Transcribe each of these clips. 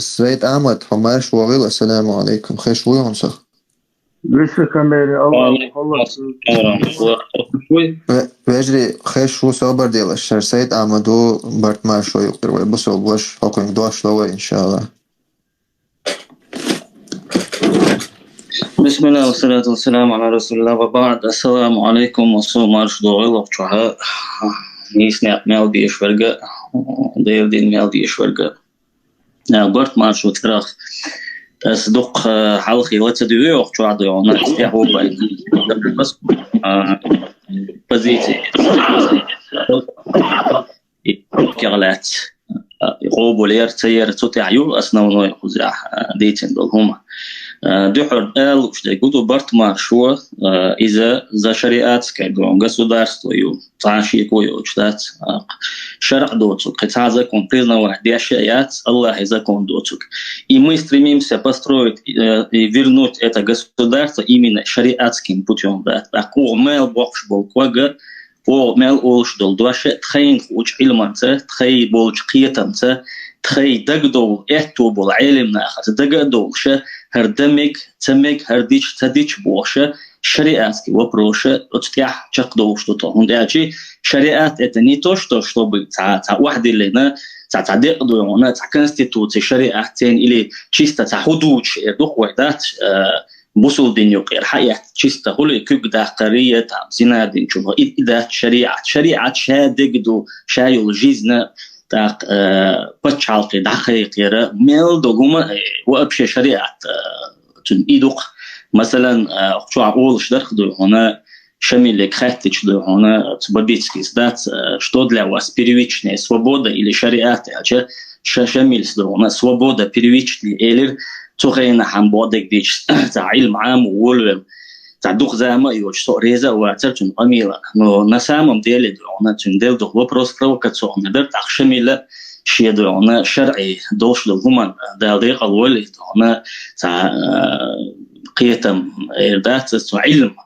السيد أحمد حماش وغير السلام عليكم خيش ويونسخ. لسه كمالي الله وعليكم مخلص. السلام ورحمة الله شوي. بيجري خيش و صبر ديال الشر سيد أحمد و برت ما شوي يقدر ويبصوا بوش حكم دوش لوي إن شاء الله. بسم الله والصلاة والسلام على رسول الله وبعد. السلام عليكم وصوم أرشد وغلق شوها نيسنا مال ديش ورقة دير دين مال ديش ورقة برت ما شو تراخ أصدق حلقي لتدوي وقت عاد يونا استيعبوا بين بس بزيتي كغلات يقوبوا لير تير تطيعيو أسنو يخزع ديتين دولهما دحر وش يقولوا برتما شو إذا ذا شريعات كيدون государство يو تعاشي كويو شتات شرع دوتك كتازا كونتيزنا واحد شريعات الله إذا كون دوتك и мы стремимся построить и вернуть это государство именно шариатским путем, да, такого мел бокш был квага о мел олш дол дваше тхейн уч علمانته تخي بولش قيتنته تخي دقدو إحتو بول علمنا أخذ دقدو شه هردمك تمك هرديش تديش بوشه شريعتك وبروشه اتتيح تقدوش تو هندي شريعت اتنيتوش تو чтобы تا واحد لنا تا دقدو هنا تا конституция شريعتين или чисто تا حدود دوخ وحدات بوصل دين يقير حياة чисто هولي كوك داقرية تام زنا دين شوفه إذا شريعة شادقدو شايل جيزنا تاق بتشالقي دقيقة ميل دوغوما وأبشي شريعة تن إيدوق مثلا شو أقول شدرخ دو هنا شامل خاتش دو هنا تبابيتسكي ذات что для вас первичная свобода или шариат شامل دو هنا свобода первичная или تغينا حن بودك ديش تعيل معام وولم تعدوخ زعما يوش سو ريزا واترتن قميلة نو نسامم ديلي دونا تندل دوخ وبروس كروكاتسو ندر تخشميلة شي دونا شرعي دوش دوغمان دالديق الولي دونا تاع قيتم إردات سو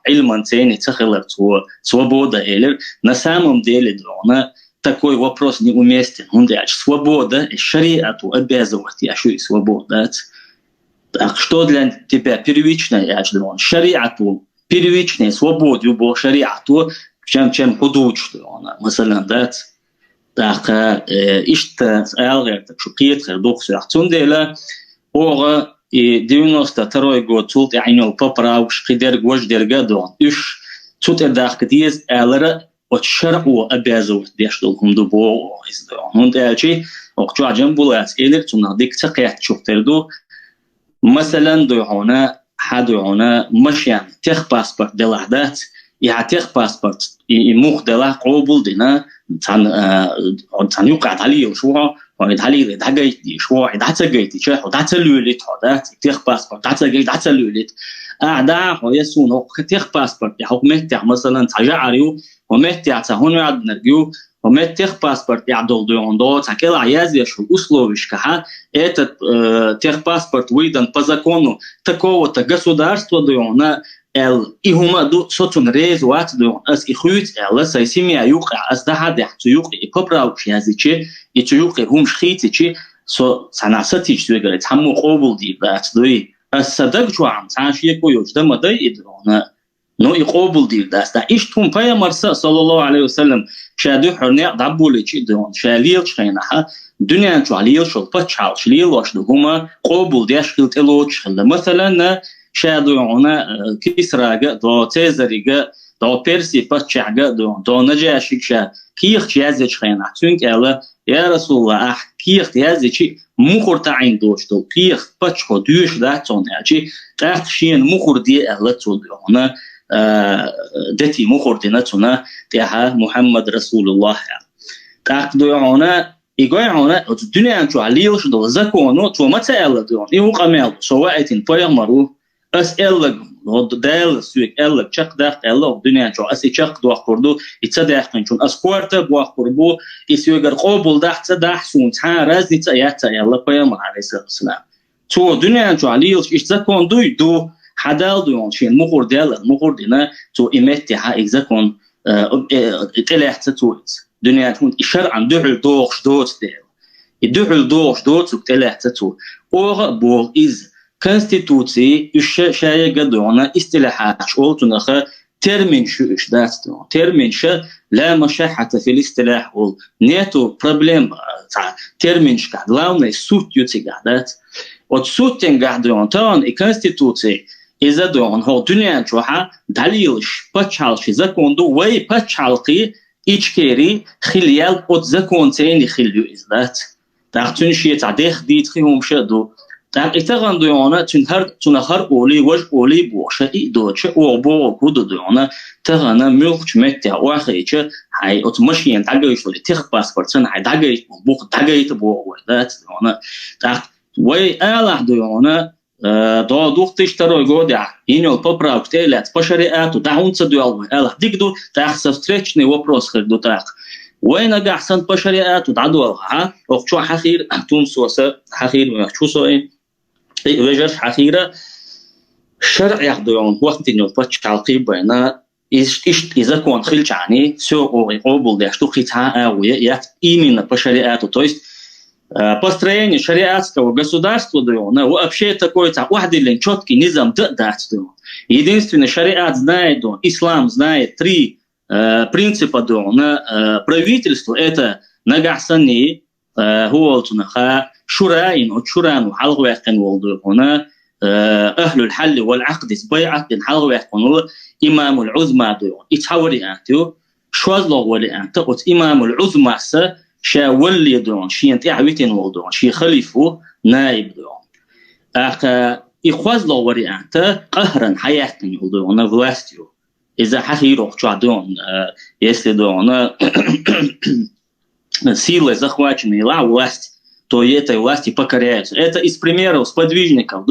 علما تاني تخلق свобода إلر نسامم ديلي دونا такой вопрос неуместен. Он говорит, свобода и шариату обязывает, я что и свобода. Что для тебя первичное, я же думаю, шариату, первичное, свободу, бо шариату, чем худуч, مثلا ذات так ишта алгер так шукиет хердух сяхтун дела ора и 92 год тут яйнул поправш қидер гож дергадон үш тут эдах кдиз алара от шар'у обязывает бештулхум дубо издо он дачи оqчу аҗам булат элер туна дик тaqiyat чуктырду مثلا دوعونا حدوعونا مش يعني تخ باسبورت دلعدات يعتخ باسبورت يموخ دلع قبول دينا تان يقعد عليه شو وعد عليه ده جاي شو عد عتجيت شو عد عتلولت هذا تخ باسبورت عتجيت عتلولت أعداء ويسون هو تخ باسبورت يحكمت مثلا تجاريو ومت يعتهون عد نرجو ومتخ паспорт يعدل دوندو تاكل عيازي شو условишь каха этот техпаспорт выдан по закону такого-то государства доона и хума до соцун резуат до as ихуит ала сайсими аюqa as дахад яхтуюqi и поправки язычи и туюqi хум шхитичи со санасатич говорит хаму قبول دي бат дой as садаг жуам цашие коюч да мадай идрона но и قبول دي даст иш тун пайгамбар саллаллаху алейхи ва саллям شادو حرنيق دبولي تشيدون شاليل شينها دنيا تعليل شو بتشال شليل واش هما قبول ديشكل تلوش مثلا شادو عنا كيسراجا دو تيزريجا دو بيرسي بتشعجا دو نجاشيك شا كيخ جازج خينا تونك الا يا رسول الله كيخ جازج مخور تعين دوش دو كيخ بتشخو دوش داتون اجي تاخشين مخور دي الا تول هنا دتي مخورديناتنا تاع محمد رسول الله تاخدو عنا يقعنا الدنيا انتو عليوش دو زكونو تو متالا دون يو قمال سواءتين فيمرو اسال دال سويك ال تشق داخ ال الدنيا انتو اسي تشق دو اخوردو يتصدق انتو اسكورت بو اخوربو يسيغر قبول داخ تداح سون تا رازي تاياتا يلا فيمر عليه السلام تو الدنيا انتو عليوش ايش زكون دو حدال دون شين مخور دينا تو إمتها إجزاكون تلحت توت دنيا تكون شرعا دعل دوغش دوت ديل يدعل دوغش دوت وتلحت تو أو بوغ إز كونستيتوسي الشيء قدونا استلاحات أولتنخ ترمين شو إيش داستو ترمين شو لا مشاحة في الاستلاح أول نيتو بروبليم ترمين شو قاعد لاونا السوت يوتي قاعدات والسوتين قاعدون تان الكونستيتوسي إذا دون هو دنيا جوها دليلش بتشالش إذا كوندو وي بتشالقي إيشكيري خليال قد زكون تاني خليو إزلات تاعتون شيء تعديخ ديت خيهم شدو إتغان دويانا تنهر أولي وجه أولي بوشة إيدوشة وبوغ كودو دويانا تغانا ملوش متى واخيشة هاي أتمشيين تاقيش ولي تيخ باسبورتسن هاي تاقيش بوغ تاقيت بوغ وردات دويانا تاق وي آلح دويانا دوغ تشترو يقودع إنو ببراوك تيلات بشريات ودعونسة دويالوه آلح ديكدو تاق سفتريتشني وبروس خردو تاق وين أحسن بشريات ودعدوها وقتو حخير تونس وسا حخير وشو سوين وجرش حخيرة شرع يخدعون وقت إنه بتشالقي بينا إذا كون خلج عني سوء قبول داشتو خيتها أوية إيمين بشريات وتويست построение шариатского государства доона вообще такой-то واحد четкий низам дать доона. Единственный шариат знает доона, ислам знает три принципа доона. Правительство это нагасани هو شرائن وشران وحلق ويقن والدو هنا أهل الحل والعقد بيعة حلق ويقن إمام العظمى دو يتحوري أنتو شوازلو ولي أنت قلت إمام العظمى شا ولي دون شي انت عويتين والدون شي خليفو نائب دون إخوازلو ولي أنت قهرا حياتين والدون فلاستيو إذا حخيرو دون يسلي دون силы захваченные ла власть, то этой власти покоряются. Это из примеров сподвижников,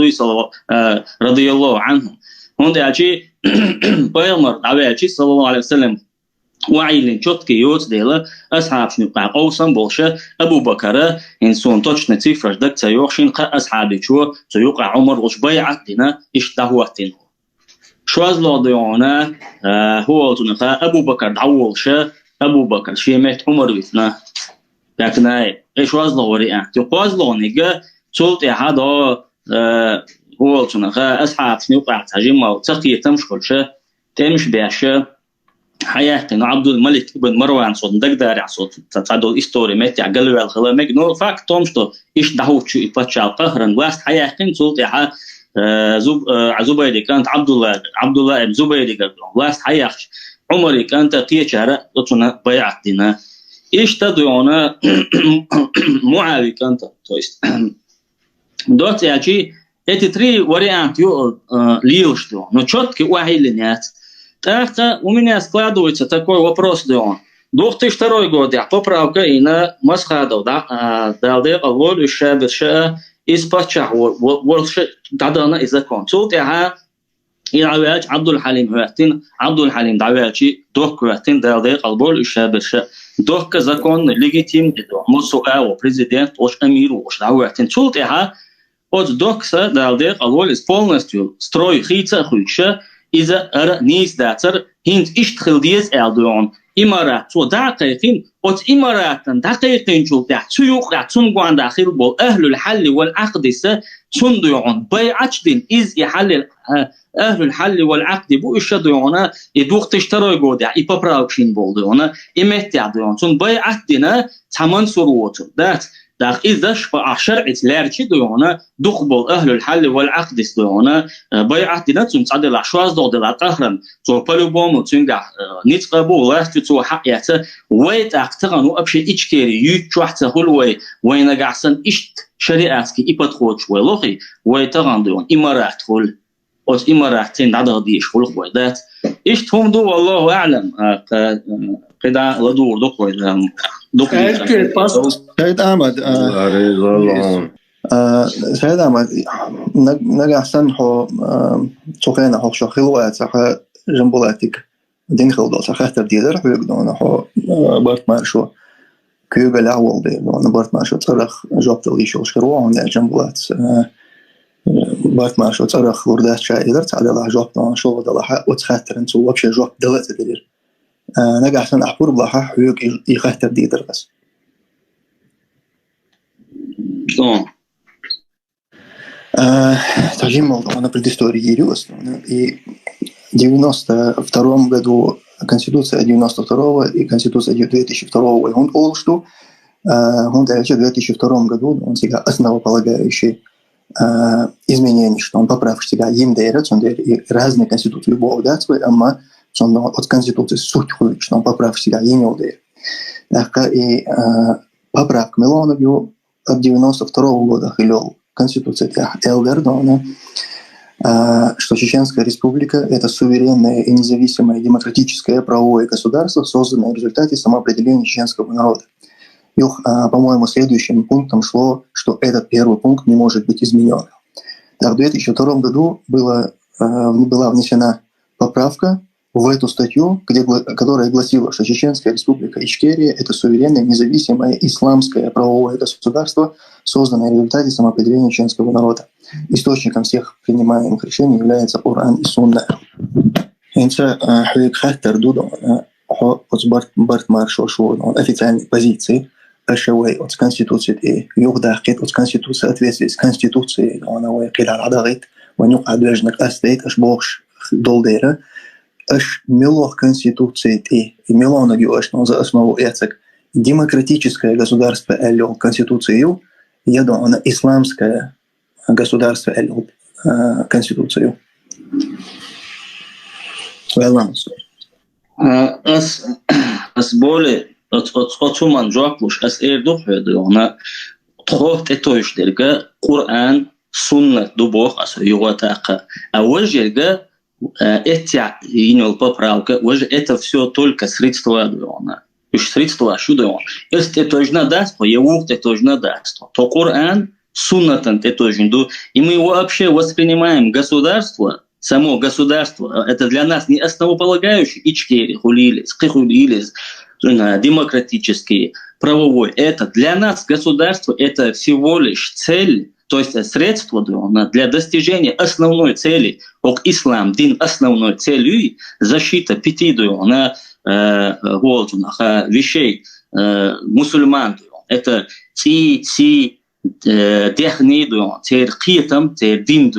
радиаллаху анхум. Он дачи пайгамбар давачи саллаллаху алейхи вассалям وعيلين четкий يوت ديلا أصحاب شنو قاع أوصل بولشة أبو بكر إنسان точно цифра ждать سيوخشين قا أصحابي شو سيوقع عمر وش بيعت دينا إشتهوتين شو أزلو ديونا هو تنقى أبو بكر دعوالشة أبو بكر شيمت عمر ويثنا لكن إيش أزلو وريان تقو أزلو نيجا سلطة هذا هو تنقى أصحاب شنو قاع تهجم أو تقية تمشكلشة تمش بيعشة حياتنا عبد الملك ابن مروان صوت دقدار صوت تصادو استوري متى قالوا الخلامك نو فاكتوم شتو ايش دهوت شو يفتشال قهرا واست حياتين صوت يا زبيدي كانت عبد الله ابن زبيدي قال واست حياش عمري كانت قيشاره تطنا بيعتنا ايش تدعونا معاوي كانت تويست دوت ياجي اتري واريانت يو ليوشتو но чёткий угилинят. Так, у меня складывается такой вопрос, Дион. 2002 год, поправка и на Масхадов, да, далее волю шабиша из пача, волше дадана из закон. Тут я العواج عبد الحليم هاتين عبد الحليم دعواتي دوك هاتين далее волю шабиша. دوك закон легитим, мусуа و президент, ош эмир, ош дعوатин. Тут я от докса далее волю полностью строй хица хуйша. إذا نيس داتر هند إشتغل ديز ألدون إمارات سو دقيقين أت إمارات دقيقين شو ده سيوق راتون قان داخل بول أهل الحل والعقد س صندوقون بيعش دين إز يحل أهل الحل والعقد بو إشتغلونا يدوق تشتري جوده يبراوكشين بولدونا إمتى صن بيعت دينا ثمن سروت دات داخل إذاش فعشر إتلارشي دونا دخبل أهل الحل والعقد دونا بيعت دينا تصعد العشواز ضد القهرن تو بالبوم تنجح نتقبل لاست تو حقيقة ويت أكترانو أبشي إشكيري يتشوحت هالوي وين جعسن إشت شريعتك إبتخوش ولغي ويتغندون إمارات هول أو إماراتين عدد ديش هول خويدات إشت هم دو والله أعلم قدا لدور دقوي سيد أحمد سيد أحمد نجا أحسن هو سوكينا هو شو خلوات صح جنبولاتك دين خلوات صح تبديل رح يقدون هو بارت ما شو كيوغا الأول ده أنا بارت ما شو تصرخ جوبت اللي شو شروع عند جنبولات بارت ما شو تصرخ وردات شايدر تعال الله جوبت شو وده الله وتخاطر أنت وبشي جوبت دلت تدير نجا أحسن أحبور بلاها حيوك يخاطر ديدر بس. Таким на предыстории Еревос. И в 92 году Конституция 92 и Конституция 2002 он all что он в 2002 году он себя основополагающий изменения, что он поправки себя им дает, он и разные конституции любого датства, ама он от конституции суть хуй, что он поправки себя им не дает. Так и поправка Милоновью от 92 года хилел конституция Элдердона, что Чеченская республика – это суверенное и независимое демократическое правовое государство, созданное в результате самоопределения чеченского народа. И, по-моему, следующим пунктом шло, что этот первый пункт не может быть изменен. Так, в 2002 году была внесена поправка в эту статью, которая гласила, что Чеченская республика Ичкерия – это суверенное, независимое исламское правовое государство, созданное в результате самоопределения чеченского народа. Источником всех принимаемых решений является Коран и Сунна. Официальной позиции أشوي от конституции يوضع قيد от конституции ответственность с конституцией أنا وقيل على عداغيت ونقعد وجنك أستيت أش بوش دولديرة أش ملوخ конституции ملونا جوش نوزا основу эцек демократическое государство эллио конституцию еду на исламское государство эллио конституцию. As более Отсуман жуапуш as эрдухеду она тохот этоишдерга Кур'ан Сунна дубох ас югатака а вожерга эти инол поправка воже это все только средства она уж средства шуда он если это должна даст по его это должна даст то Кур'ан Суннатан это жинду и мы вообще воспринимаем государство само государство это для нас не основополагающий ичкери хулили скихулили демократический, правовой. Это для нас государство это всего лишь цель, то есть средство для достижения основной цели. Как ислам, дин основной целью защита 5 вещей мусульман. Это техни, киетам, дин.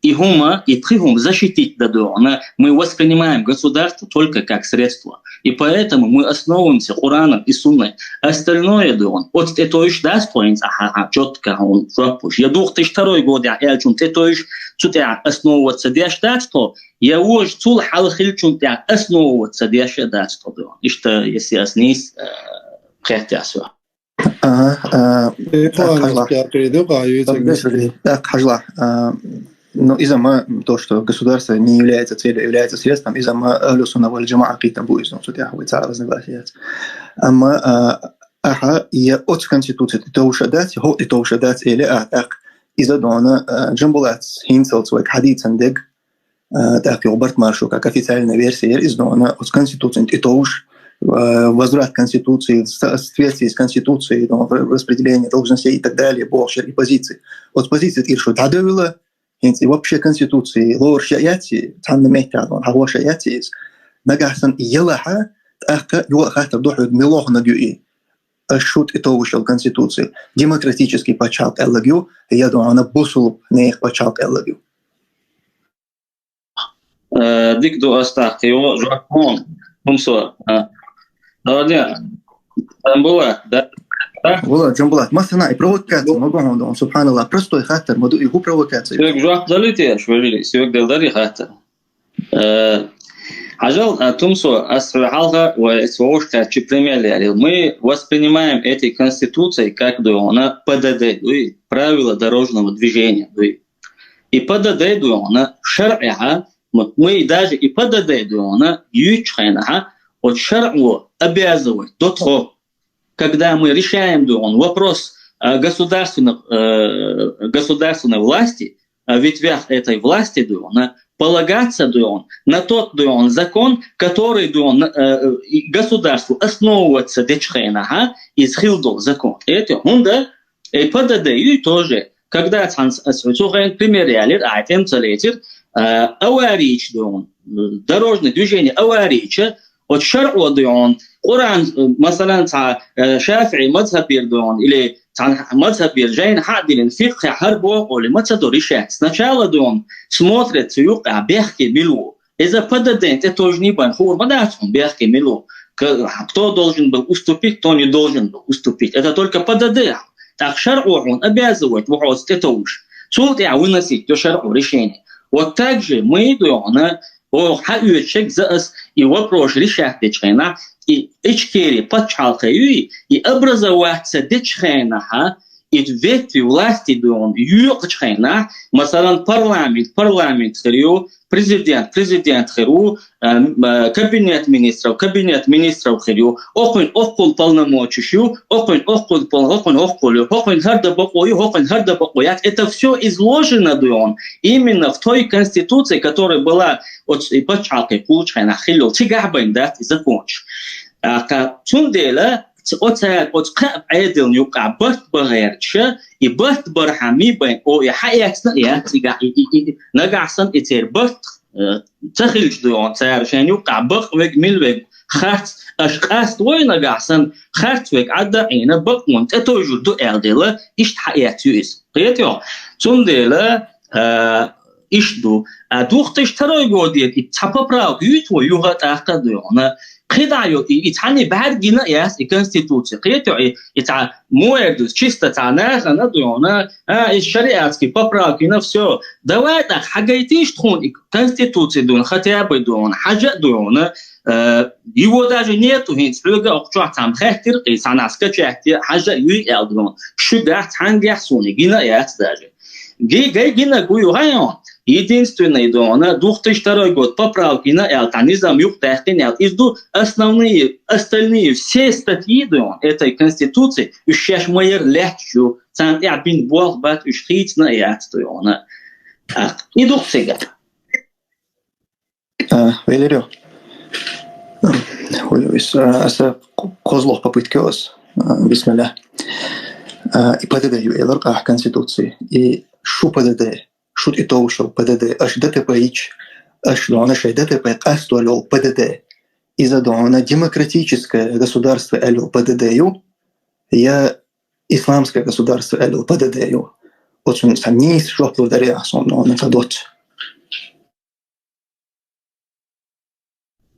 И хума, и трихум защитить дадуана. Мы воспринимаем государство только как средство. И поэтому мы основываемся Кораном и Сунной. Остальное дуан. Вот это иш даст поинт, четко он пропуш. Я 2002 год я эльчун, это иш чутя основываться дяш дасту. Я уж цул халхильчун тя основываться дяш дасту дуан. И что если оснись прятясу. Но из-за то, что государство не является целью, является средством, из-за Ахлю-Сунна валь-Джамаа какие-то будет, что я говорю, разногласия. Я от конституции то уже дать или так из-за дона Джамбулат хинцел свой хадис андег так Роберт Маршу как официальная версия из дона от конституции и то уж возврат конституции в соответствии с конституцией, распределение должностей и так далее, больше и позиции. От позиции Иршу Тадовила и вообще конституции лор шаяти там метадон хава шаяти нагасан елаха така юахата дохуд милохна дюи ашут это вышел конституции демократический почат эллагю я думаю она бусул на их почат эллагю дик до астах его жакон умсо да была да والله جنبلات مثلا اي провокация могу он субханаллах простой хатер моду его провокация сёк жак залите швели сёк делдари хатер ажал тумсо асрахалга ва свошка чипремели мы воспринимаем эти конституции как она ПДД правила дорожного движения и ПДД она шар'иха мы даже и ПДД она ючхайнаха от шар'у обязывает дотхо когда мы решаем вопрос государственной власти, в ветвях этой власти полагаться на тот закон, который государству основываться дечхейнага из хилдол закон. Это он и подадаю тоже, когда примеряли, аварич дорожное движение аварича от шар'у Коран, مثلا شافعي مذهب يردون или مذهب يرجعين عادل الفقه حربه ولمتى решать. Сначала он смотрит юка бехки милу. Из-за подадения это тоже не бан. Хур подачун бехки милу. Кто должен был уступить, кто не должен был уступить. Это только подадение. Так шар'у он обязывает вот это уж. Суд я выносить то шар'у решение. Вот так же мы идем на хаючек за и вопрос решать дечхена и ичкери подчалкаю и образоваться дечхена и ветви власти дон юкчхена масалан парламент хрю президент хрю кабинет министров хрю окун полномочия окун харда бокоят. Это все изложено дон именно в той конституции, которая была от подчалкой получена хилл тигабен да законч. Тунделя от عادل نيوكا بس بغيرش يبس برحمي بين أو يحياتنا ياتيجا نجعسن يصير بس تخلج دون صار عشان يوكا بس وجميل وج خات أشخاص وين نجعسن خات وج عدا عينا بقون تتوجد دو عادلة إيش حياته إيش قيتيو تندلا إيش دو دوختش ترى يقولي يتحب براو يتو يوغت أخذونه قيدايو يتعني بعد جنا ياس الكونستيتوسيا قيتو يتع موردوس чисто تعناها ندونا الشريعة كي بابراكي نفسه دوات حاجيتيش تكون الكونستيتوسيا دون خطاب دون حاجة دون يو даже нету هينسلوجا أقطع تام خاطر قيس عن عسكري حاجة يو دون شو ده تعنجح سوني جنا ياس даже جاي جنا قويو هايون единственное дона 2002 год поправки на элтанизм юктахтинел изду остальные все статьи дон этой конституции ущеш моер легчу сан бин бог бат ушхит на ястойона иду сега Велерё хуйвис аса козлох попыткёс бисмилlah и подадаю эларка конституции и шу подадаю شوت إتوشل بدده أش دته بيج أش لونه شدته بقصد ولو بدده إذا دعونا демократическое государство элю بدده я исламское государство элю بدده очень сомнись что благодаря основному на дот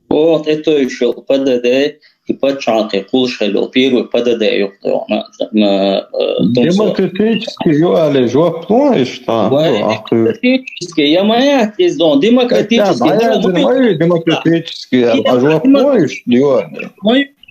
вот это еще بدده и подчалкой кулшело первый بدده юктона демократически юали жопу что демократически я моя из дон демократически а жопу что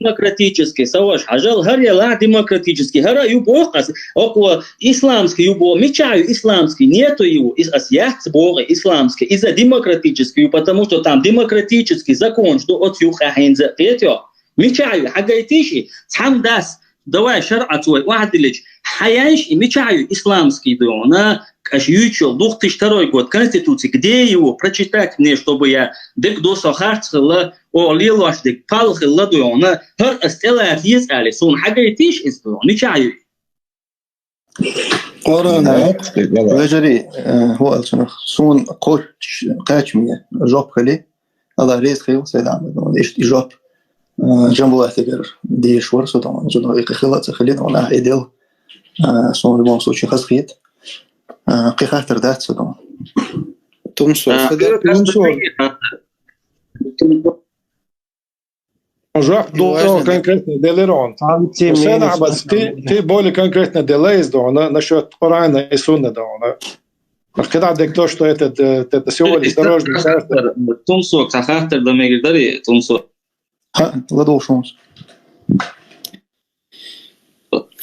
демократический саваш ажал харьяла демократический хара юбохас около исламский юбо мечаю исламский нету его из асьях бога исламский из-за демократический потому что там демократический закон что от юха хинза петё мечаю хагайтиши сам дас давай шар'ат ваhdилич хаяш и мечаю исламский дона аж ючил 2002 год конституции где его прочитать мне чтобы я дек до сахарцла о лилаш дек палхла дона хар астелат يسأل سون حاجيتيش اسمه مечаю قرانا وجري هو سون قوش قاچمية جوب خلي الله ريز خيو سيد عمد ايش جوب جنبه اعتبر دي شور سودان جنبه خلات خلينا ولا ايدل سون الموضوع случай خسخيت قيخاتر دات سودان تمسو Жак до конкретно делерон. Сена бas ты более конкретно делаешь дона насчет Корана и Сунны дона. Когда дек то что это сегодня дорожный хартер. Тумсо хартер да мегдари тумсо. ладо шонс.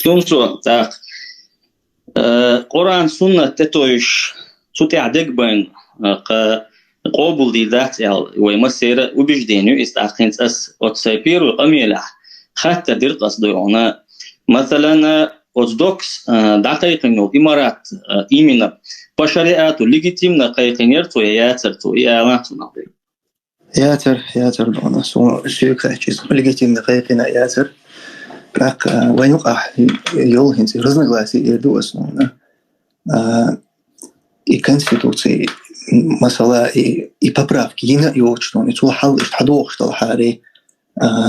Тумсо так. Коран Сунна тетоиш сутя декбен قابل دي ذات ومسيرة وبجدينه استعقنت от سيبير قميلة حتى دير قصديونا مثلا أرثوذكس دقيقة إمارات إيمنا بشريعة ليجيتيمنا قيقينير تو ياتر تو يالاتنا ياتر دونا سو شيء كيس ليجيتيمنا قيقينا ياتر لك وين يقع يول هنسي رزنغلاسي يدو اسمنا и конституции مثلا и поправки ина и очень и тулхал и хадох что хари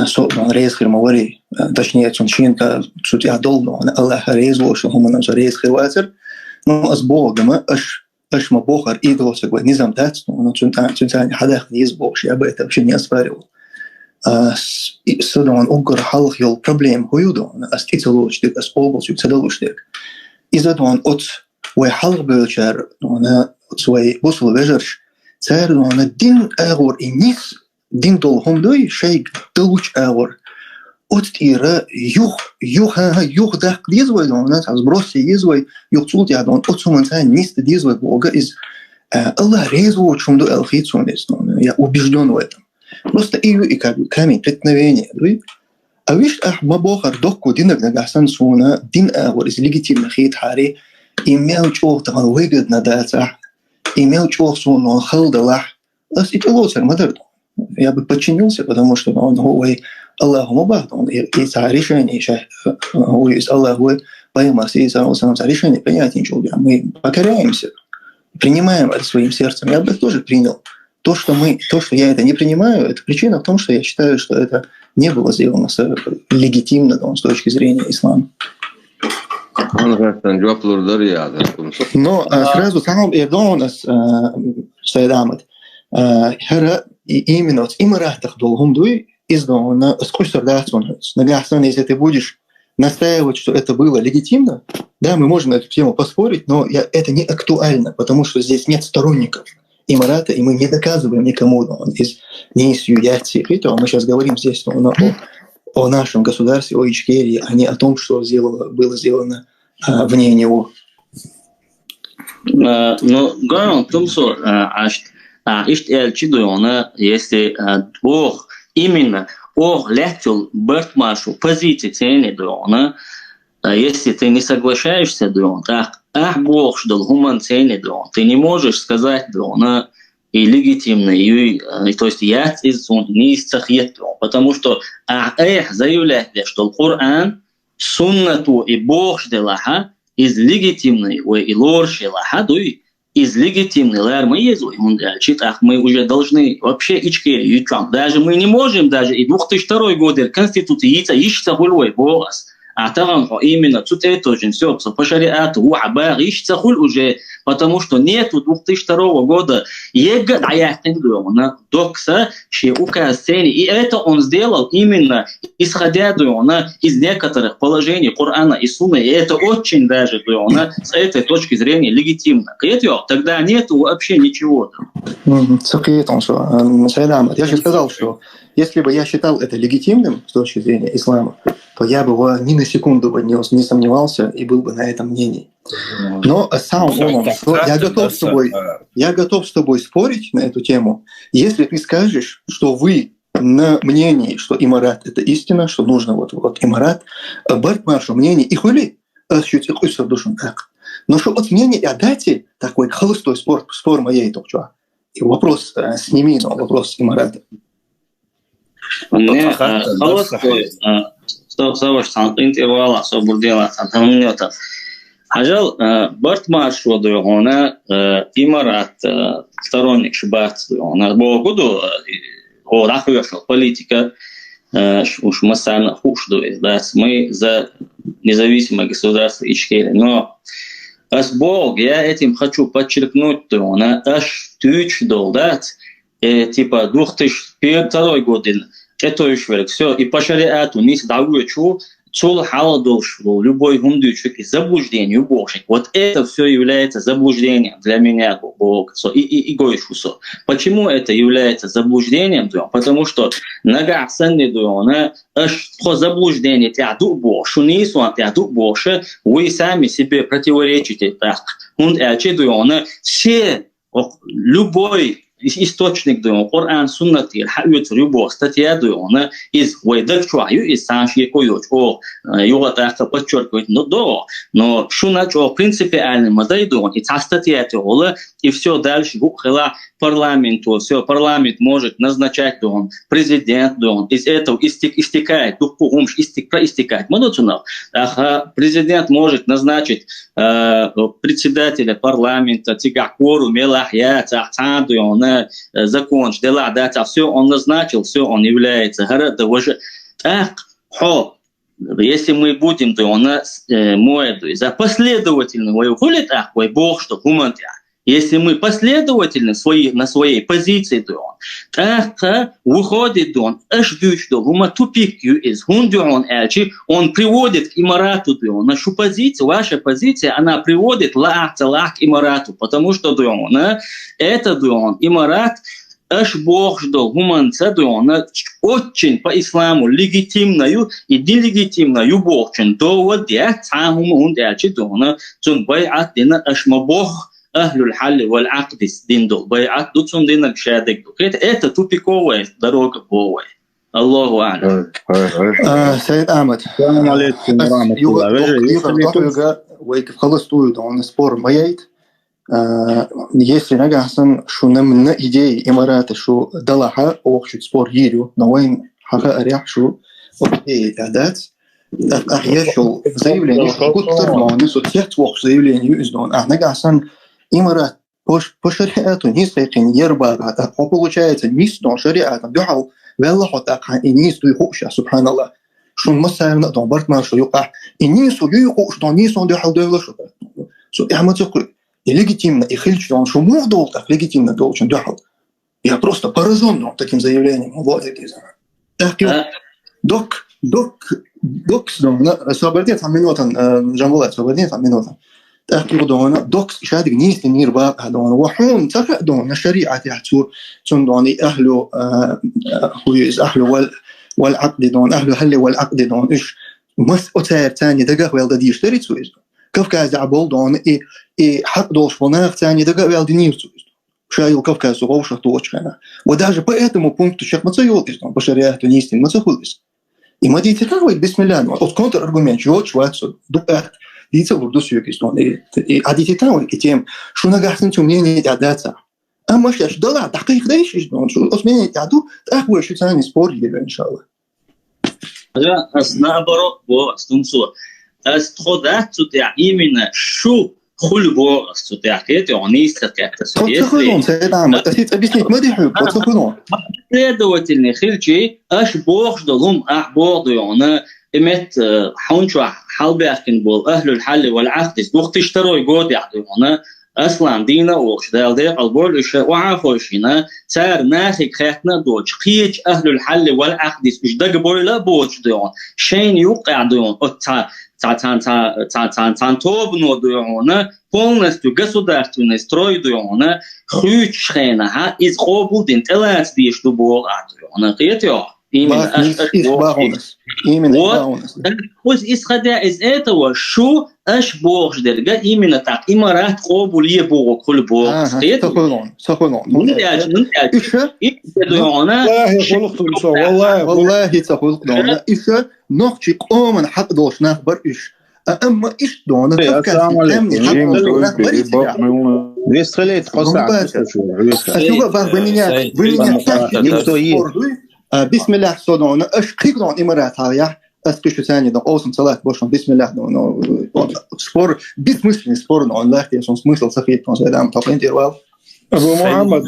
со рез хирмавари точнее цунчинка суть я долно Аллах резло что هم нам зарез хватер но с Богом аж мы Бог идол такой не замдать но цунтань хадах не из Бог я бы это вообще не оспаривал сюда он угор халх йол проблем хуюдо астицелочтик асполболчик цедалуштик из-за того он от ой халх бөлчер он свой бусул вежерш цер он дин агор и низ дин дол хомдой шейк долуч агор от тира юх дах дизвой он сброси дизвой юх цултя он от суманца низ дизвой Бога из Аллах резво чумду элхицунис я убежден в этом. Просто и как бы камень преткновения. А видишь, мабохар дохку динок нагасан суна дин агор из легитимных хитхари имел чох там выгодно даться, имел чох суна халдалах. Ас и лоцер мадер. Я бы подчинился, потому что он ой Аллаху мабах, он и за решение еще ой из Аллаху поймас и за решение принять ничего. Мы покоряемся, принимаем это своим сердцем. Я бы это тоже принял. То, что я это не принимаю, это причина в том, что я считаю, что это не было сделано легитимно с точки зрения ислама. Но сразу самым Эрдонас Сайдамат именно в Эмиратах долгумдуй издано сколько датсонец. Нагасан, если ты будешь настаивать, что это было легитимно, да, мы можем на эту тему поспорить, но это не актуально, потому что здесь нет сторонников Эмирата, и мы не доказываем никому, не из Юяти. Мы сейчас говорим здесь о нашем государстве, о Ичкерии, а не о том, что было сделано вне него. Но говорим о том, что если Бог именно летел бертмашу позиции цены, если ты не соглашаешься, Бог ждал гуман цены, ты не можешь сказать, и легитимно, то есть я не из цахет, потому что заявляет, что Коран, суннату и Бог ждал из легитимной, и лорши лахадуй, из легитимной лармы езуй, мы уже должны вообще Ичкерию, даже мы не можем, даже и 2002 год Конституции ищется гульвой Богас. А там именно тут это же все по шариату уже, потому что нету 2002 года докса и это он сделал именно исходя из некоторых положений Корана и Сунны, и это очень даже с этой точки зрения легитимно. Тогда нету вообще ничего. Я же сказал, что если бы я считал это легитимным с точки зрения ислама, то я бы ни на секунду не сомневался и был бы на этом мнении. Но я готов с тобой спорить на эту тему, если ты скажешь, что вы на мнении, что Эмират — это истина, что нужно вот Эмират, Бартмашу мнение и хули, но что от мнения и дате такой холостой спор моей толча. И вопрос сними, но вопрос Эмирата. Не, холостой, интервала, собурдела, тамнёта. Ажал Бартмашу дуёна Эмират сторонник шибарцу, он богуду рахуешал политика уж масана хушдует, да, мы за независимое государство Ичкерия, но Бог, я этим хочу подчеркнуть, он аж тючдол, да, типа 2002 год, это еще все, и по шариату не сдавлю, цол халадолшло, любой гумдючек и заблуждение, божек. Вот это все является заблуждением для меня, Бог, и гойшусо. Почему это является заблуждением? Потому что нога сенни дуона, что заблуждение тяду больше, не сон тяду больше, вы сами себе противоречите. Так, он дуона, все, любой источник дуон, Коран, Суннат, Хают, любовь, статья дуона из Вайдакчуаю, из Санши Койоч, его так подчеркивает, но шуначо принципиальный модель дуон, и та статья теола, и все дальше, парламенту, все, парламент может назначать дуон, президент дуон, из этого истекает, проистекает, президент может назначить председателя парламента, тигакору, мелахья, цахтан дуон, закон, дела, да, все он назначил, все он является гораздо уже если мы будем за последовательно воевать, Бог что гумантя. Если мы последовательны на своей позиции, так выходит тупик он приводит к имарату. Нашу позицию, ваша позиция, она приводит к имарату, потому что это имарат, Бог очень по исламу легитимную и нелегитимную Богчин довод Бог Ахлюль халли валь акдис диндол байат дутсун динак шадик. Это тупиковая дорога Бога. Аллаху а'лам. Сайид Ахмед. Салам алейкум ва рахматуллах. Вейков холостую, он спор моет. Если нагасан, что нам на идеи имараты, что далаха, охшит спор ерю, но вайн хаха арях, что идеи адат. Я шел заявление, что куттер, но не соцсеть вох заявление издон. Нагасан имарат по шариату не сойкин ербага, а получается нистон шариатом духал веллахота и нисту юхуша, субханаллах. Что масайна дон бартмар что юка и нисту юхуш дон нистон духал девлашу. Что я мацуку и легитимно и хильч он что мув долтах легитимно должен духал. Я просто поражен таким заявлением. Вот это из. Так док свободен там минутан жамбулат свободен там минутан. تحكي بدونا دوكس شادق نيس نير باب هذون وحوم تفقدون الشريعة يحتو تندوني أهله هو أهله والعقد دون أهله هل والعقد دون إيش مس أتاير تاني دقة والد يشتري تسويز كفكاز عبول دون حق دوش فناخ تاني دقة والد نير تسويز شايل كفكاز وغوشة توش كنا وداج поэтому пункту شيخ متصيول إيش دون بشريعة نيس متصخلص إما دي تكاوي بسم الله دون أو كونتر أرجومنت جوج شواتسو دقة ديتا وردوس يوكيستون عادي تاوي كتيم شو نجحتن تمنين تعداتها أما شاش ضلع تحقيق ليش إجدون شو أسمين تعدو تأخوي شو ثاني سبور يجيب إن شاء الله لا أصنع برو بو أستنسو أستخدات تتعيمنا شو كل بو أستطيعت عنيس تكتسيت تخلون سيد عامة تسيت أبيسنيك ما دي حب تخلون لا دوت النخيل أش بوخش دلهم أحبوض يعنا إمت حونشوا حلبيكن بول أهل الحل والعقد وقت اشتروا يقود يعطونا أصلا دينا وقش دالديق البول إش وعافوشينا سار ناسك خيتنا دوش قيج أهل الحل والعقد إش دق بولا بوش ديون شين يوقع ديون تان توبنو ديونا полностью государственный строй дيونا خيوش خينها إز قبول دين تلات ديش دبول عديونا قيتيو именно вот исходя из этого что аш бог ждерга именно так имарат قبول يبوغ كل بوغ سخنون والله تقول دونا إيش نخشي قوم حق دوش نخبر إيش أما إيش دونا Вестрелит просто. بسم الله صدقنا أشقيقنا إمارات هاي أسكش ثاني ده أوسم صلاة باشون بسم الله ده سبور بسمسلين سبور ده الله يسون سمسل سخيت كون سيدام طبعا تيروال أبو محمد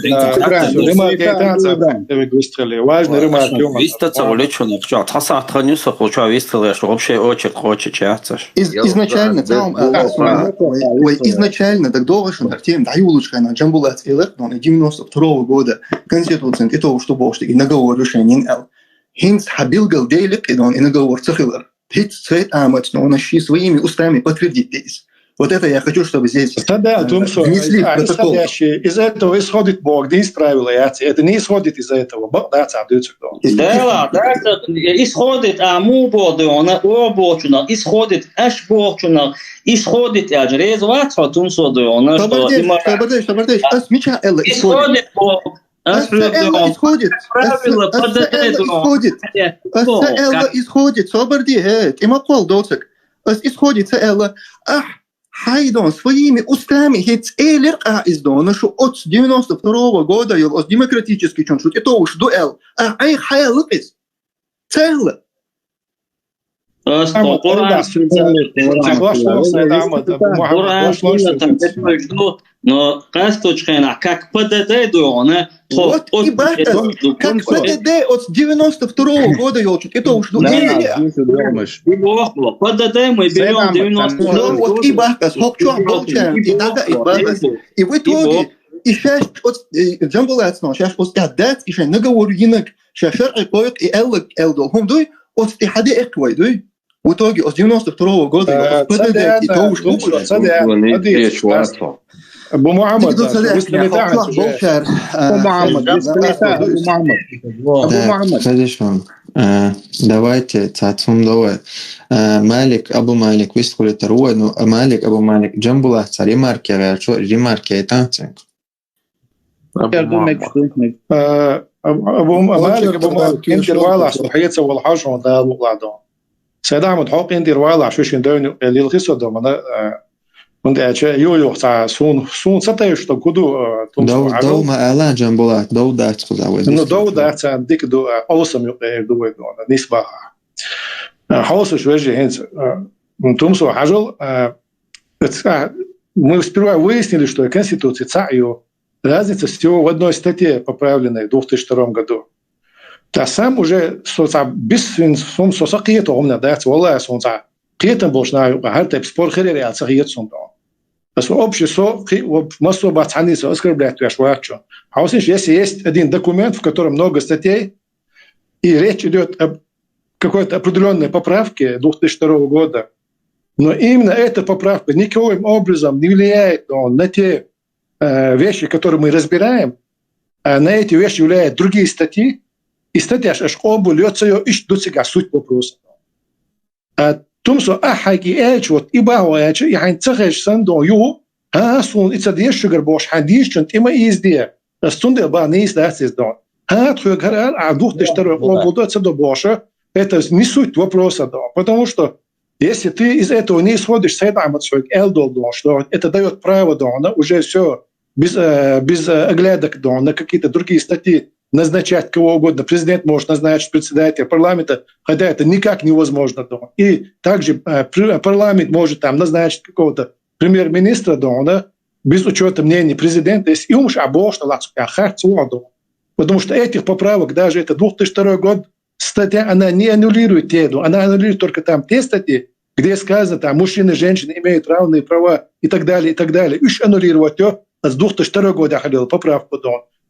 لما كانت выстрелы важно ремарк يوم вистаться улечено что тасахтаню сохочу вистрелы что вообще очень хочет чаться изначально там изначально так долго что тем даюлочка на джамбулат илек но 92 года конституция это что бошти и наговор решение эл хинс хабилгал дейлик и он и наговор цахилер хит цвет амат но он щи своими устами подтвердить здесь. Вот это я хочу, чтобы здесь внесли в протокол. Из этого исходит Бог, не исправила яйца. Это не исходит из-за этого. Да, исходит аму бодона, обочуна, исходит аш бочуна, исходит ажрез ватха тумсодона, что Табардеш, ас мича элла исходит. Ас элла исходит. Ас элла исходит. Собарди, има кол доцек. Ас исходит элла. Хайдон своими устами хит элер издона, что от 92 года ел от демократический чон, что это уж дуэл, ай хайл из целое. Но касточкина как ПДД она вот и бахта, как ПДД от 92-го года, Ёлчик, это уж ПДД мы берем 92-го. Вот и бахта, хокчуа болчаем, и дага и бахта. И в итоге, и сейчас от джамбулацно, сейчас от дат, и сейчас наговор инок, сейчас шарqi qoyuq и элдол, хумдуй, от стихаде эквай, дуй. В итоге от 92-го года ПДД, и то уж أبو محمد давайте цацум давай Малик Абу Малик вискули таруа но Малик Абу Малик джамбула цари марки рачо римарки это أبو مالك إنتر والا صحيت سوى الحاج وده وقعدون سيد أحمد حق إنتر والا شوشين دون اللي الخصو ده من من ده أشياء يو صار سون ستايش تقولوا دو ما أعلان جنبولات دو دات خذاوي إنه دو دات عندك دو أوسم يقدو يدون نسبة حوس شوية هنس من تومسو حاجل мы сперва выяснили, что Конституция ЦАЮ разница всего в одной статье, поправленной в 2002 году. Та сам уже без сосакиета умна дать, валла сонца. Киетом больше харта спор херери от сахиет сонда. Бas общество массу бацаниса оскорбляет вашу. А вот если есть один документ, в котором много статей, и речь идет об какой-то определенной поправке 2002 года, но именно эта поправка никаким образом не влияет на те вещи, которые мы разбираем, а на эти вещи влияют другие статьи, и статья аж оба льется ее ищет до себя суть вопроса. А тумсо ахаки эч вот и бауэч и хайн цахеш сандо ю сун ицадеш шугар бош хадиш чунт има изде стунде ба не издастис дон хухарал а 2002 года цадо боша это не суть вопроса, да, потому что если ты из этого не исходишь, что это дает право уже все без оглядок на какие-то другие статьи назначать кого угодно. Президент может назначить председателя парламента, хотя это никак невозможно. И также парламент может там назначить какого-то премьер-министра без учета мнений президента. Потому что этих поправок, даже это 2002 год, статья, она не аннулирует теду, она аннулирует только там те статьи, где сказано, там мужчины и женщины имеют равные права и так далее, и так далее. Уж аннулировать ее, с 2002 года ходила поправку.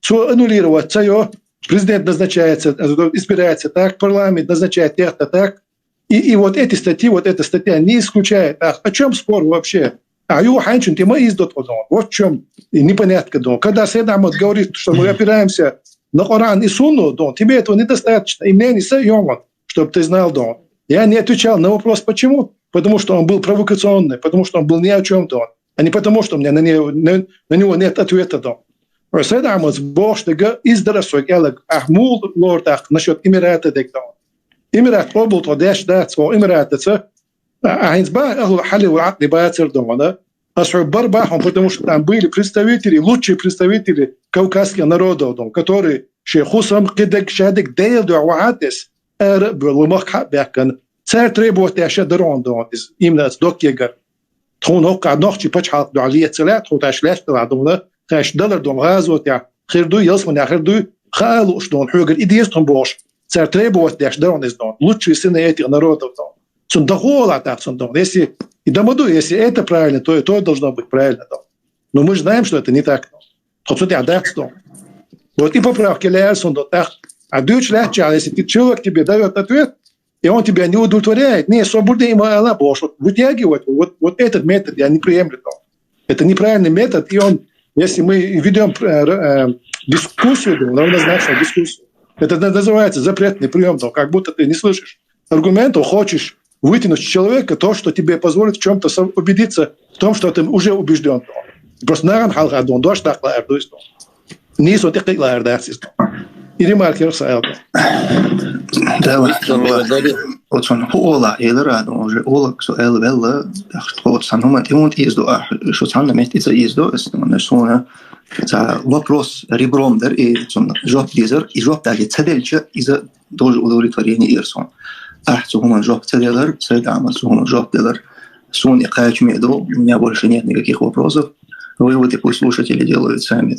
Все аннулировать ее, президент назначается, избирается так, парламент назначает это так. И вот эти статьи, вот эта статья не исключает. О чем спор вообще? А его ханчин ты мы издот. Вот в чем непонятно. Когда Сейд Ахмад говорит, что мы опираемся на Коран и Сунну, тебе этого недостаточно. И мне не соемон, чтобы ты знал, Я не отвечал на вопрос, почему. Потому что он был провокационный, потому что он был ни о чем-то. А не потому, что у меня на него нет ответа. Сейд Ахмад Бог, что издарасой, ахмул лордах насчет Эмирата. Эмират обл то дэш датско Эмирата. А инсба хали ватни бацер дома, а барбахом, потому что там были представители, лучшие представители кавказских народов, которые шейхусам кидек шадик дейл дуатес было бякан царь требует еще дрон именно с докегар тонок ночи почал дуалия целят вот ашлеш дадуна каш доллар газот я хирду ялсман я хирду халу что хюгер идеестон бош царь требует еще дрон из лучшие сыны этих народов если и домоду, если это правильно, то и то должно быть правильно. Но мы же знаем, что это не так. Вот и поправки Лерсон, а дочь легче, если человек тебе дает ответ, и он тебя не удовлетворяет, не свобода ему Аллах, вытягивать, вот этот метод я не приемлю. Это неправильный метод, и он, если мы ведем дискуссию, равнозначную дискуссию, это называется запретный прием, как будто ты не слышишь аргументов, хочешь вытянуть с человека то, что тебе позволит в чем-то убедиться в том, что ты уже убежден. Просто наран халхадон, дождь так лаэрдуйст. Не сотик лаэрдасист. И ремарки рассаялся. Да, вот он ола элера, уже ола, что элвелла, что санумат, и он изду, что санумат, это изду, что это вопрос ребром, да, и жоп дизер, и жоп дали цедельча, из-за тоже удовлетворения Ирсон. Сухуман жоп целлер, Сейд Ахмад Сухуман жоп целлер, Сун и Кач Меду, у меня больше нет никаких вопросов. Выводы пусть слушатели делают сами.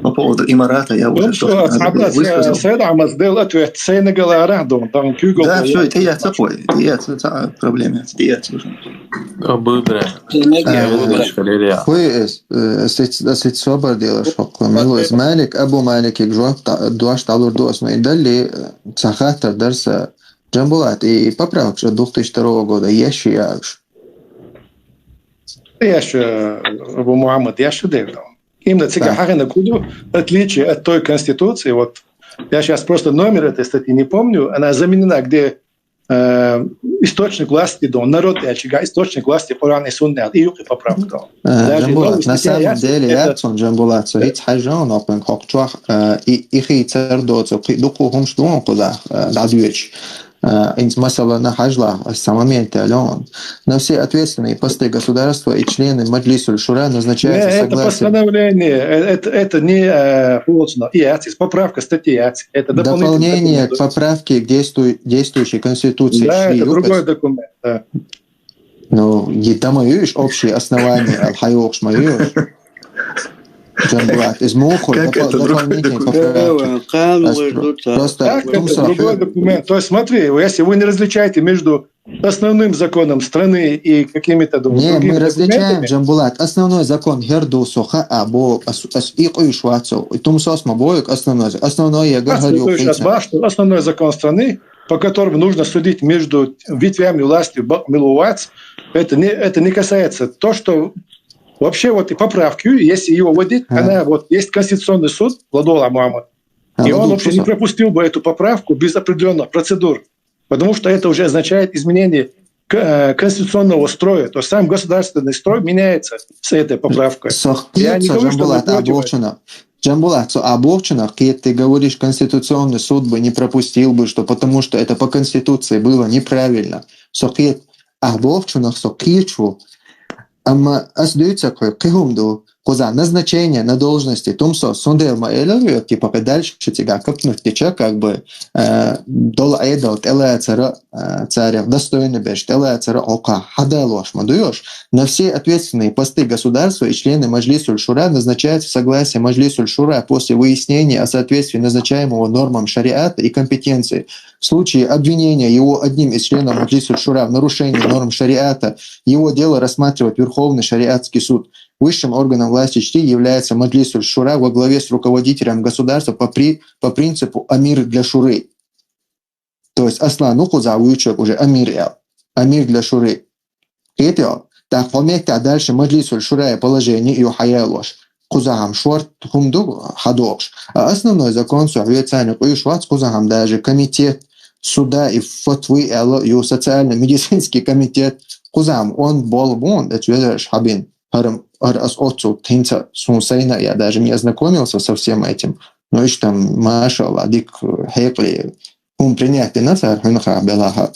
По поводу имарата я уже высказал. Да, все, это я такой. Это я проблема. Это я уже. أسيت صبر ديال الشق ملوز مالك أبو مالك يجوا دوش تعلور دوس ما يدلي سخاتر درس جنبولات и поправок что 2002 года еще яш. Абу Мухаммад, я шедевр. Именно Цигахарина Куду, отличие от той конституции, вот я сейчас просто номер этой статьи не помню, она заменена, где источник власти, народ и очага, источник власти Коран и Сунна, и поправка. На самом деле, я Джамбулат, сорит хаджан, опен хокчуах, и хейцер доцо, дуку хумштуон куда, дадуич. Масала на хажла с момента алён. На все ответственные посты государства и члены Маджлис аль-Шура назначаются согласием. Это постановление, это не поправка статьи. Это дополнение к поправке к действующей конституции. Да, это другой документ. Да. Ну, там есть общие основания, аль-Хайокш моешь. Джамбулат, из муху дополнительные поправки. Просто другой документ. То есть смотри, если вы не различаете между основным законом страны и какими-то другими мы различаем, Джамбулат, основной закон Герду Суха, або и Швацов, и Тумсос Мабоек основной я говорю. Основной закон страны, по которому нужно судить между ветвями власти, милуваць, это не касается то, что вообще вот и поправки, если ее вводить, она вот есть Конституционный суд, Владола Мухаммад, и он вообще не пропустил бы эту поправку без определенных процедур, потому что это уже означает изменение конституционного строя, то есть сам государственный строй меняется с этой поправкой. Я не говорю, что Джамбулат, оборченных, если ты говоришь, Конституционный суд бы не пропустил бы, что потому что это по Конституции было неправильно. Сокет оборченных, сокичу, Amma остается кихумду, коза назначение на должности, тумсо сундел маэлэр, типа дальше тебя копнуть теча, как бы дола эдал телецера царя достойный беш телецера ока хадалош мадуёш. На все ответственные посты государства и члены Маджлис аль-Шура назначаются в согласии Маджлис аль-Шура после выяснения о соответствии назначаемого нормам шариата и компетенции. В случае обвинения его одним из членов Маджлис аль-Шура в нарушении норм шариата, его дело рассматривает Верховный шариатский суд. Высшим органом власти чти является Маджлис аль-Шура во главе с руководителем государства по принципу амир для шуры. То есть аслан ухуза учеб уже амир для шуры. Это так помните, а дальше Маджлис аль-Шура положение и ухаялош. Кузахам шорт хумду хадокш. А основной закон Швейцарии и Швац кузахам даже комитет суда и фатвы и социально-медицинский комитет кузахам он болбон это шабин. Раз отцу тинца сунсайна я даже не ознакомился со всем этим. Но еще там машалла дик хекли принятие на царь хунха белаха.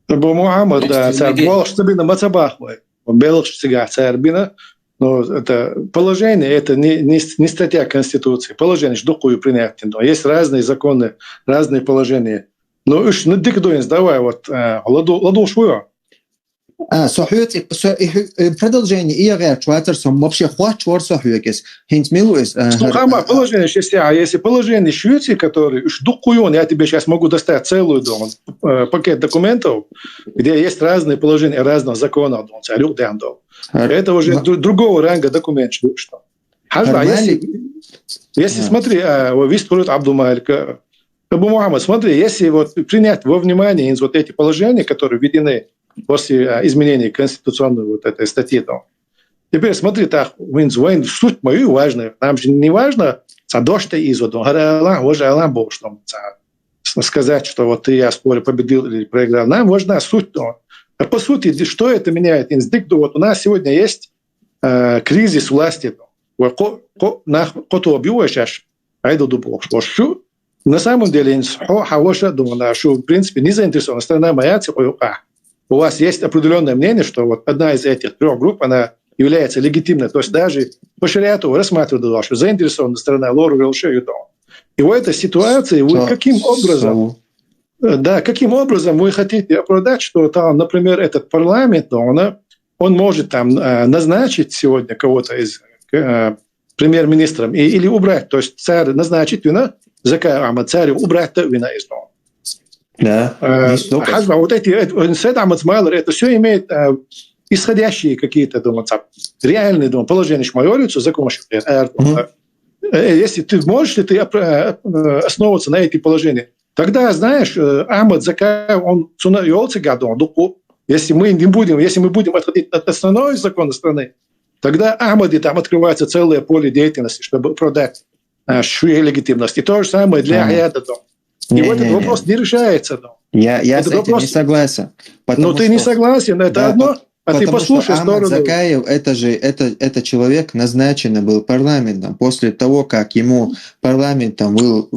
Абу Мухаммад царь бол чтобы на мацабахвай. Белых царь царь бина. Но это положение, это не статья Конституции. Положение ждукую принятие. Но есть разные законы, разные положения. Но уж не дикдуинс давай вот ладу швуя. صحيح продолжение и я чувствую, что вообще хватит صحيح хинт милуис положение если положение швеции который ждукую я тебе сейчас могу достать целую пакет документов где есть разные положения разных законов это уже другого ранга документ что если смотри вистует Абдумалик Абу Мухаммад смотри если вот принять во внимание вот эти положения которые введены после изменения конституционной вот этой статьи. Теперь смотри, так, суть мою важная. Нам же не важно, что из Аллах Бог, что сказать, что вот я спорю, победил или проиграл. Нам важна суть. А по сути, что это меняет? Вот у нас сегодня есть кризис власти. На самом деле, в принципе, не заинтересована страна моя, у вас есть определенное мнение, что вот одна из этих трех групп, она является легитимной. То есть даже по шариату рассматривают, что заинтересованная сторона лору велшею. И в этой ситуации вы каким образом вы хотите оправдать, что там, например, этот парламент, он может там назначить сегодня кого-то из премьер-министром или убрать. То есть царь назначит вина, Закай Ахмад царь убрать вина из дома. Да. Вот эти Саид Ахмад Смайлер, это все имеет исходящие какие-то, реальные положения шмайолицу, закон шмайолицу. Если ты можешь, ты основываться на эти положения, тогда, знаешь, Ахмад Закай, он цунайолцы гадон, если мы будем отходить от основного закона страны, тогда Ахмаде там открывается целое поле деятельности, чтобы продать свою легитимность. И то же самое для Аяда. И вот этот вопрос не решается. Я с этим не согласен. Но ты не согласен, это одно. А ты послушай сторону. Закаев, это человек назначенный был парламентом. После того, как ему парламентом был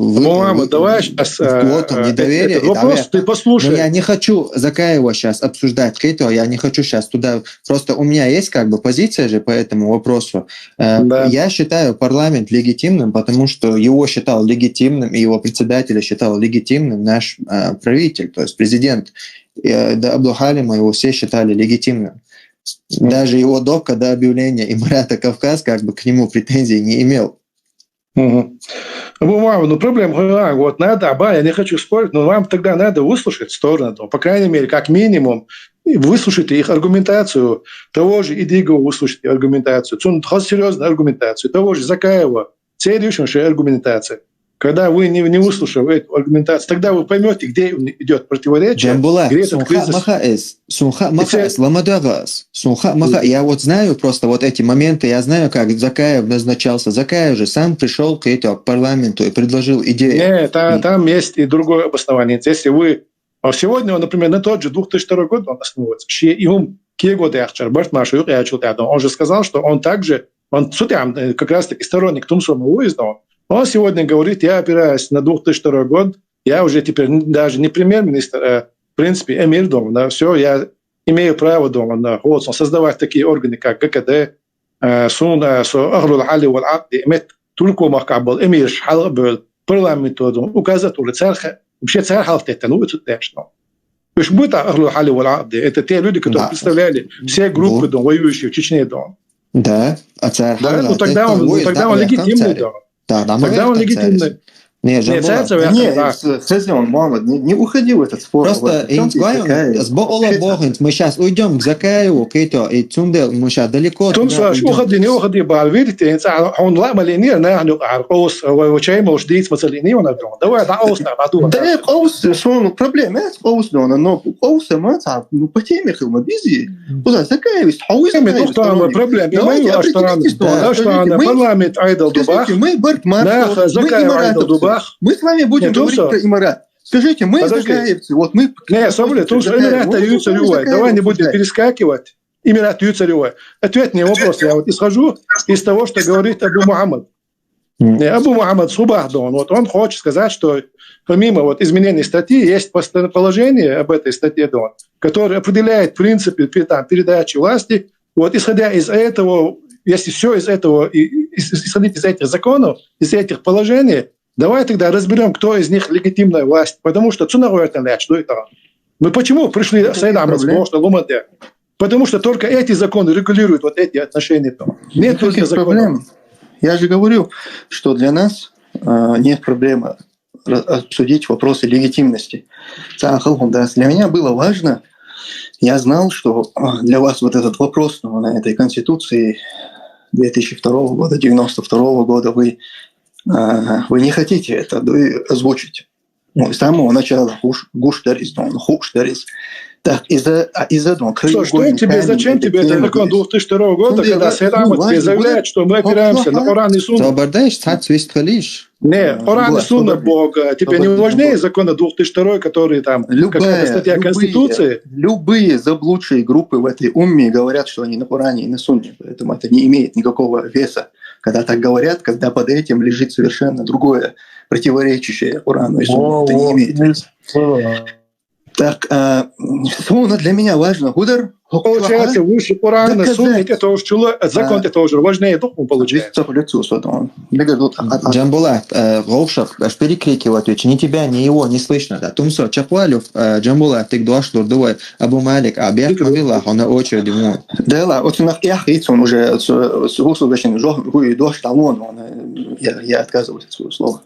давай сейчас недоверие. Вопрос ты послушай. Но я не хочу Закаева сейчас обсуждать. Я не хочу сейчас туда. Просто у меня есть позиция же по этому вопросу. Да. Я считаю парламент легитимным, потому что его считал легитимным, и его председателя считал легитимным наш правитель, то есть президент. До Абдул-Халима его все считали легитимным. Даже его допка до объявления Эмирата Кавказ к нему претензий не имел. Проблема, вот надо, я не хочу спорить, но вам тогда надо выслушать сторону, по крайней мере, как минимум, выслушайте их аргументацию, того же Идигова выслушайте аргументацию, серьезную аргументацию, того же Закаева, серьезная аргументация. Когда вы не выслушав эту аргументацию, тогда вы поймете, где идет противоречие. Я вот знаю просто вот эти моменты, я знаю, как Закаев назначался. Закаев же сам пришел к парламенту и предложил идею. Нет, там есть и другое обоснование. Если вы... Сегодня, например, на тот же 2002 год он основывается. Он же сказал, что он также, он как раз-таки сторонник Тумсома выездного. Он сегодня говорит, я опираюсь на 2002 год, я уже теперь даже не премьер-министр, а в принципе эмир дома. Все, я имею право дома создавать такие органы, как ГКД, только махкабл, эмир, шалбл, парламент, указать, вообще царь халфтета, это точно. Уж будет это те люди, которые представляли все группы воюющие в Чечне дома. Да, а царь тогда он легитимный дома. Тогда он легитимный. Не уходи в этот спор. Просто мы сейчас уйдем к Закаеву, и Цундел, мы сейчас далеко. уходи, не уходи, видите, он ламалинир, قوس وشيء موجودين مثلا давай قوس да قوس شو проблема قوس но قوس ما تعرف по теме خدمة بيزي ولا Закаев حويس там проблема что она парламент айдал дубах мы с вами будем говорить про Эмират. Скажите, мы закаевцы, вот мы... Эмират Ю-Царевой. Давай не будем перескакивать. Эмират Ю-Царевой. Ответь мне вопрос. Я исхожу из того, что говорит Абу Мухаммад. Абу Мухаммад Субахдон. Вот он хочет сказать, что помимо изменения статьи есть положение об этой статье, которое определяет принципы передачи власти. Вот исходя из этого, если все из этого, исходить из этих законов, из этих положений, давай тогда разберем, кто из них легитимная власть. Потому что мы почему пришли Саид Ахмад Лумаде? Потому что только эти законы регулируют вот эти отношения. Нет других законов. Я же говорю, что для нас нет проблемы обсудить вопросы легитимности. Для меня было важно, я знал, что для вас вот этот вопрос на этой Конституции 2002 года, 92 года, вы не хотите это озвучить. С самого начала гуш-дарис. Так, из-за того... Зачем тебе это закон 2002 года, когда Саид Ахмад тебе заявляет, что мы опираемся на Коран и Сунну? Не, Коран и Сунна Бога. Тебе не важнее закона 2002, который там какая-то статья Конституции? Любые заблудшие группы в этой умме говорят, что они на Коране и на Сунне. Поэтому это не имеет никакого веса, когда так говорят, когда под этим лежит совершенно другое, противоречащее Корану и Сунне. Это не имеет веса. Так, для меня важно, Гудер. Получается, выше Корана, суд, это уж чуло, закон это уже важнее духу получается. Джамбулат, Говшах, аж перекрикивать, ведь ни тебя, ни его не слышно. Да, Тумсо, Чапуалев, Джамбулат, ты дуаш, дурдовой, Абу Малик, Абиах Мавилах, он на очереди ему. Да, ла, вот у нас яхриц, он уже с гусу очень жёг, дуаш талон, я отказываюсь от своего слова.